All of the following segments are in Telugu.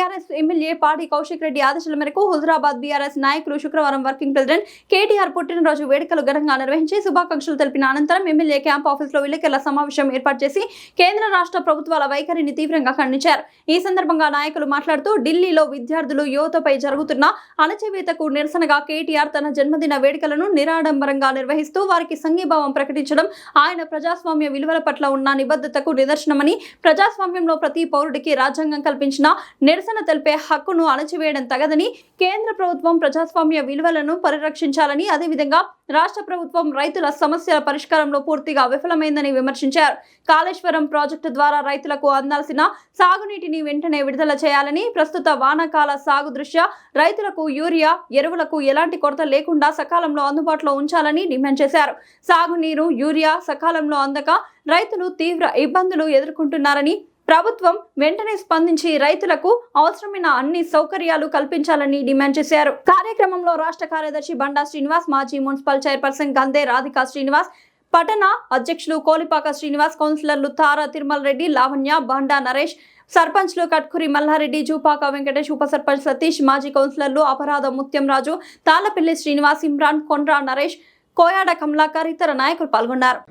బీఆర్ఎస్ ఎమ్మెల్యే పాడి కౌశిక్ రెడ్డి ఆదేశాల మేరకు హుజురాబాద్ బీఆర్ఎస్ నాయకులు శుక్రవారం వర్కింగ్ ప్రెసిడెంట్ కేటీఆర్ పుట్టినరోజు వేడుకలు ఘనంగా నిర్వహించి శుభాకాంక్షలు తెలిపిన అనంతరం ఎమ్మెల్యే క్యాంప్ ఆఫీసులో విలేకరుల సమావేశం ఏర్పాటు చేసి కేంద్ర రాష్ట్ర ప్రభుత్వాల వైఖరిని తీవ్రంగా ఖండించారు. ఈ సందర్భంగా నాయకులు మాట్లాడుతూ ఢిల్లీలో విద్యార్థులు యువతపై జరుగుతున్న అణచివేతకు నిరసనగా కేటీఆర్ తన జన్మదిన వేడుకలను నిరాడంబరంగా నిర్వహిస్తూ వారికి సంఘీభావం ప్రకటించడం ఆయన ప్రజాస్వామ్య విలువల పట్ల ఉన్న నిబద్ధతకు నిదర్శనమని, ప్రజాస్వామ్యంలో ప్రతి పౌరుడికి రాజ్యాంగం కల్పించిన నిరసన తెలిపే హక్కును అణచివేయడం తగదని, కేంద్ర ప్రభుత్వం ప్రజాస్వామ్య విలువలను పరిరక్షించాలని, అదేవిధంగా రాష్ట్ర ప్రభుత్వం రైతుల సమస్యల పరిష్కారంలో పూర్తిగా విఫలమైందని విమర్శించారు. కాళేశ్వరం ప్రాజెక్టు ద్వారా రైతులకు అందాల్సిన సాగునీటిని వెంటనే విడుదల చేయాలని, ప్రస్తుత వానాకాల సాగు దృష్ట్యా రైతులకు యూరియా ఎరువులకు ఎలాంటి కొరత లేకుండా సకాలంలో అందుబాటులో ఉంచాలని డిమాండ్ చేశారు. సాగునీరు, యూరియా సకాలంలో అందక రైతులు తీవ్ర ఇబ్బందులు ఎదుర్కొంటున్నారని, ప్రభుత్వం వెంటనే స్పందించి రైతులకు అవసరమైన అన్ని సౌకర్యాలు కల్పించాలని డిమాండ్ చేశారు. కార్యక్రమంలో రాష్ట్ర కార్యదర్శి బండా శ్రీనివాస్, మాజీ మున్సిపల్ చైర్పర్సన్ గందే రాధికా శ్రీనివాస్, పట్టణ అధ్యక్షులు కోలిపాక శ్రీనివాస్, కౌన్సిలర్లు తారా తిరుమల్ రెడ్డి, లావణ్య, బండా నరేష్, సర్పంచ్లు కట్కూరి మల్లారెడ్డి, జూపాక వెంకటేష్, ఉప సర్పంచ్ సతీష్, మాజీ కౌన్సిలర్లు అపరాధ ముత్యం రాజు, తాళ్లపల్లి శ్రీనివాస్, ఇమ్రాన్, కొండ్రా నరేష్, కోయాడ కమలాకర్, ఇతర నాయకులు పాల్గొన్నారు.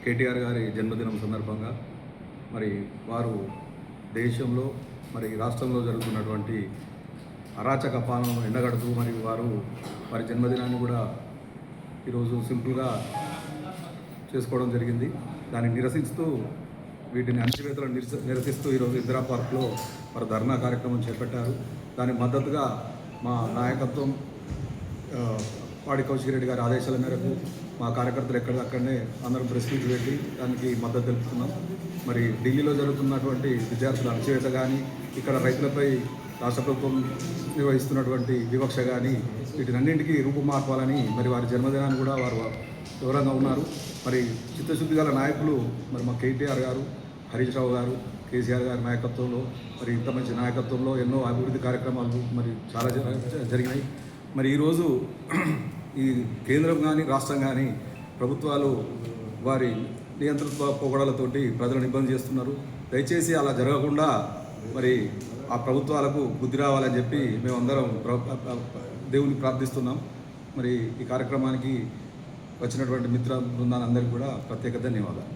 కేటీఆర్ గారి జన్మదినం సందర్భంగా వారు దేశంలో రాష్ట్రంలో జరుగుతున్నటువంటి అరాచక పాలనను ఎండగడుతూ వారి జన్మదినాన్ని కూడా ఈరోజు సింపుల్గా చేసుకోవడం జరిగింది. దాన్ని నిరసిస్తూ వీటిని అణచివేతలను నిరసిస్తూ ఈరోజు ఇందిరా పార్క్లో వారు ధర్నా కార్యక్రమం చేపట్టారు. దానికి మద్దతుగా మా నాయకత్వం పాడి కౌశిక్ రెడ్డి గారి ఆదేశాల మేరకు మా కార్యకర్తలు ఎక్కడక్కడనే అందరం ప్రెస్ మీట్ పెట్టి దానికి మద్దతు తెలుపుతున్నాం. ఢిల్లీలో జరుగుతున్నటువంటి విద్యార్థుల అణచివేత కానీ, ఇక్కడ రైతులపై రాష్ట్ర ప్రభుత్వం నిర్వహిస్తున్నటువంటి వివక్ష కానీ, వీటినన్నింటికీ రూపుమార్పాలని వారి జన్మదినాన్ని కూడా వారు వివరంగా ఉన్నారు. చిత్తశుద్ధి గల నాయకులు మా కేటీఆర్ గారు, హరీష్ రావు గారు, కేసీఆర్ గారి నాయకత్వంలో ఇంత మంచి నాయకత్వంలో ఎన్నో అభివృద్ధి కార్యక్రమాలు చాలా జరిగినాయి. ఈరోజు ఈ కేంద్రం కానీ రాష్ట్రం కానీ ప్రభుత్వాలు వారి నియంత్రిత పోగడలతోటి ప్రజలను ఇబ్బంది చేస్తున్నారు. దయచేసి అలా జరగకుండా ఆ ప్రభుత్వాలకు బుద్ధి రావాలని చెప్పి మేమందరం దేవుని ప్రార్థిస్తున్నాం. ఈ కార్యక్రమానికి వచ్చినటువంటి మిత్ర బృందాలందరికీ కూడా ప్రత్యేక ధన్యవాదాలు.